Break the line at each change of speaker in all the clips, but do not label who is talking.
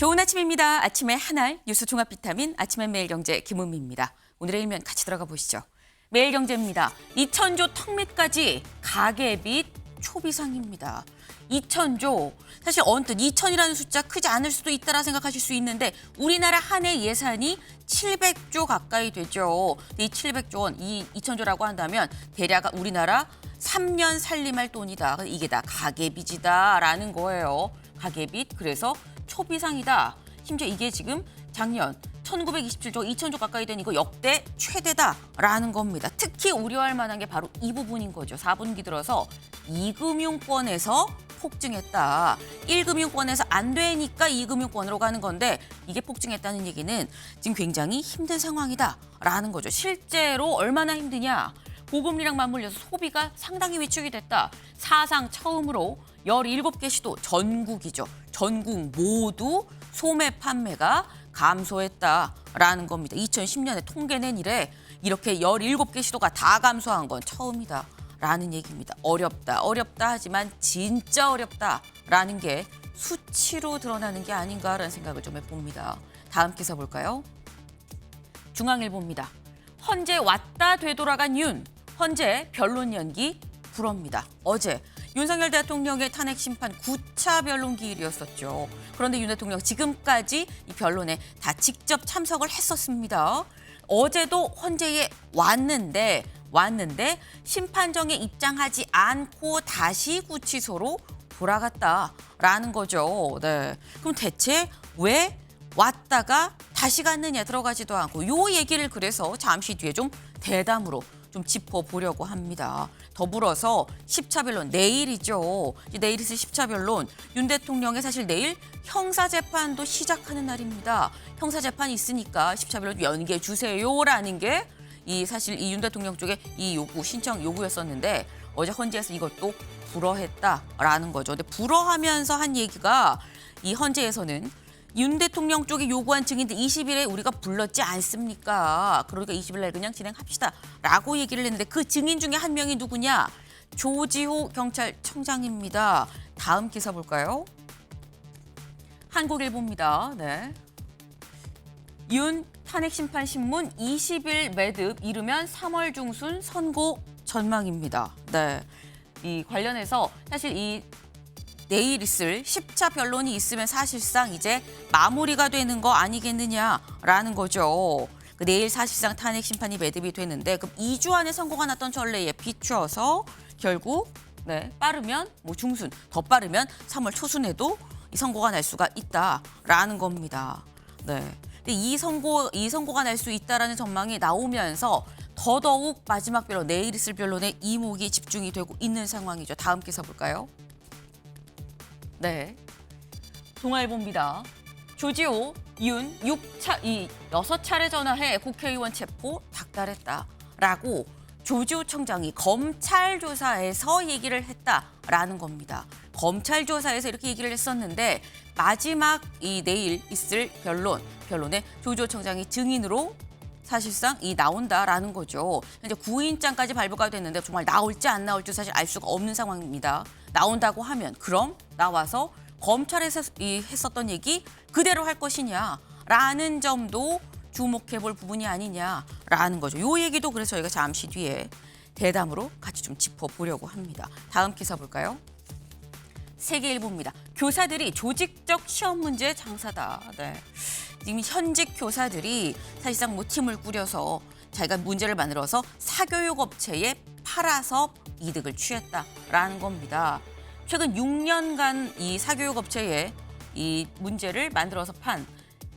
좋은 아침입니다. 아침의 한알 뉴스 종합 비타민 아침의 매일경제 김은미입니다. 오늘의 일면 같이 들어가 보시죠. 매일경제입니다. 2,000조 턱밑까지 가계빚 초비상입니다. 2,000조. 사실 언뜻 2,000이라는 숫자 크지 않을 수도 있다라 생각하실 수 있는데 우리나라 한 해 예산이 700조 가까이 되죠. 이 700조 원, 이 2,000조라고 한다면 대략 우리나라 3년 살림할 돈이다. 이게 다 가계빚이다라는 거예요. 가계빚. 그래서 초비상이다. 심지어 이게 지금 작년 1927조, 2,000조 가까이 된 이거 역대 최대다라는 겁니다. 특히 우려할 만한 게 바로 이 부분인 거죠. 4분기 들어서 2금융권에서 폭증했다. 1금융권에서 안 되니까 2금융권으로 가는 건데 이게 폭증했다는 얘기는 지금 굉장히 힘든 상황이다라는 거죠. 실제로 얼마나 힘드냐. 고금리랑 맞물려서 소비가 상당히 위축이 됐다. 사상 처음으로 17개 시도 전국이죠. 전국 모두 소매 판매가 감소했다라는 겁니다. 2010년에 통계 낸 이래 이렇게 17개 시도가 다 감소한 건 처음이다라는 얘기입니다. 어렵다 하지만 진짜 어렵다라는 게 수치로 드러나는 게 아닌가라는 생각을 좀 해봅니다. 다음 기사 볼까요? 중앙일보입니다. 헌재 왔다 되돌아간 윤, 헌재 변론 연기 불허입니다. 어제 윤석열 대통령의 탄핵 심판 9차 변론 기일이었었죠. 그런데 윤 대통령 지금까지 이 변론에 다 직접 참석을 했었습니다. 어제도 헌재에 왔는데 심판정에 입장하지 않고 다시 구치소로 돌아갔다라는 거죠. 네. 그럼 대체 왜 왔다가 다시 갔느냐 들어가지도 않고 요 얘기를 그래서 잠시 뒤에 좀 대담으로 좀 짚어보려고 합니다. 더불어서 10차 변론 내일이죠. 내일 있을 10차 변론 윤 대통령의 사실 내일 형사재판도 시작하는 날입니다. 형사재판이 있으니까 10차 변론 연기해 주세요라는 게 이 사실 이 윤 대통령 쪽의 이 신청 요구였었는데 어제 헌재에서 이것도 불허했다라는 거죠. 근데 불허하면서 한 얘기가 이 헌재에서는 윤 대통령 쪽이 요구한 증인들 20일에 우리가 불렀지 않습니까? 그러니까 20일 날 그냥 진행합시다라고 얘기를 했는데 그 증인 중에 한 명이 누구냐? 조지호 경찰청장입니다. 다음 기사 볼까요? 한국일보입니다. 네. 윤 탄핵심판신문 20일 매듭 이르면 3월 중순 선고 전망입니다. 네. 이 관련해서 사실 이 내일 있을 10차 변론이 있으면 사실상 이제 마무리가 되는 거 아니겠느냐라는 거죠. 내일 사실상 탄핵 심판이 매듭이 되는데 그럼 2주 안에 선고가 났던 전례에 비추어서 결국 빠르면 중순, 더 빠르면 3월 초순에도 이 선고가 날 수가 있다라는 겁니다. 네. 근데 이 선고가 날 수 있다라는 전망이 나오면서 더더욱 마지막 변론, 내일 있을 변론에 이목이 집중이 되고 있는 상황이죠. 다음 기사 볼까요? 네, 동아일보입니다. 조지호, 윤 6차례 전화해 국회의원 체포 닥달했다라고 조지호 청장이 검찰 조사에서 얘기를 했다라는 겁니다. 검찰 조사에서 이렇게 얘기를 했었는데 마지막 이 내일 있을 변론에 조지호 청장이 증인으로 사실상 나온다라는 거죠. 현재 구인장까지 발부가 됐는데 정말 나올지 안 나올지 사실 알 수가 없는 상황입니다. 나온다고 하면 그럼 나와서 검찰에서 했었던 얘기 그대로 할 것이냐라는 점도 주목해볼 부분이 아니냐라는 거죠. 이 얘기도 그래서 저희가 잠시 뒤에 대담으로 같이 좀 짚어보려고 합니다. 다음 기사 볼까요? 세계일보입니다. 교사들이 조직적 시험 문제 장사다. 네. 이미 현직 교사들이 사실상 팀을 꾸려서 자기가 문제를 만들어서 사교육 업체에 팔아서 이득을 취했다라는 겁니다. 최근 6년간 이 사교육 업체에 이 문제를 만들어서 판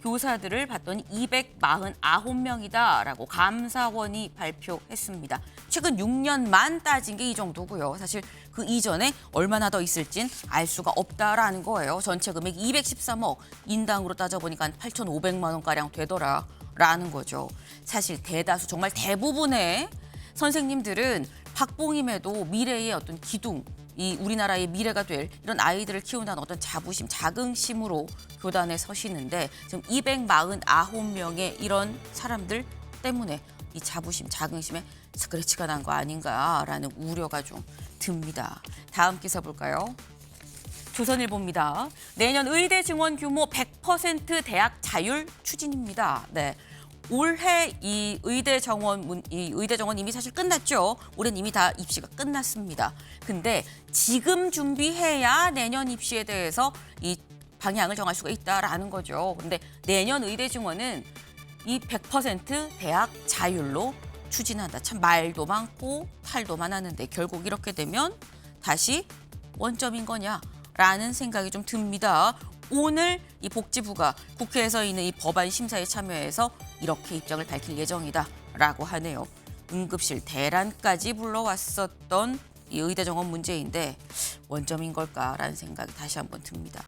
교사들을 봤더니 249명이다라고 감사원이 발표했습니다. 최근 6년만 따진 게 이 정도고요. 사실 그 이전에 얼마나 더 있을진 알 수가 없다라는 거예요. 전체 금액 213억, 인당으로 따져보니까 한 8,500만 원가량 되더라라는 거죠. 사실 대다수, 정말 대부분의 선생님들은 박봉임에도 미래의 어떤 기둥, 이 우리나라의 미래가 될 이런 아이들을 키운다는 어떤 자부심, 자긍심으로 교단에 서시는데 지금 249명의 이런 사람들 때문에 이 자부심, 자긍심에 스크래치가 난 거 아닌가라는 우려가 좀 듭니다. 다음 기사 볼까요? 조선일보입니다. 내년 의대 증원 규모 100% 대학 자율 추진입니다. 네. 올해 이 의대 정원 이미 사실 끝났죠. 올해는 이미 다 입시가 끝났습니다. 근데 지금 준비해야 내년 입시에 대해서 이 방향을 정할 수가 있다라는 거죠. 근데 내년 의대 증원은 이 100% 대학 자율로 추진한다. 참 말도 많고 탈도 많았는데 결국 이렇게 되면 다시 원점인 거냐라는 생각이 좀 듭니다. 오늘 이 복지부가 국회에서 있는 이 법안 심사에 참여해서 이렇게 입장을 밝힐 예정이다라고 하네요. 응급실 대란까지 불러왔었던 이 의대 정원 문제인데 원점인 걸까라는 생각이 다시 한번 듭니다.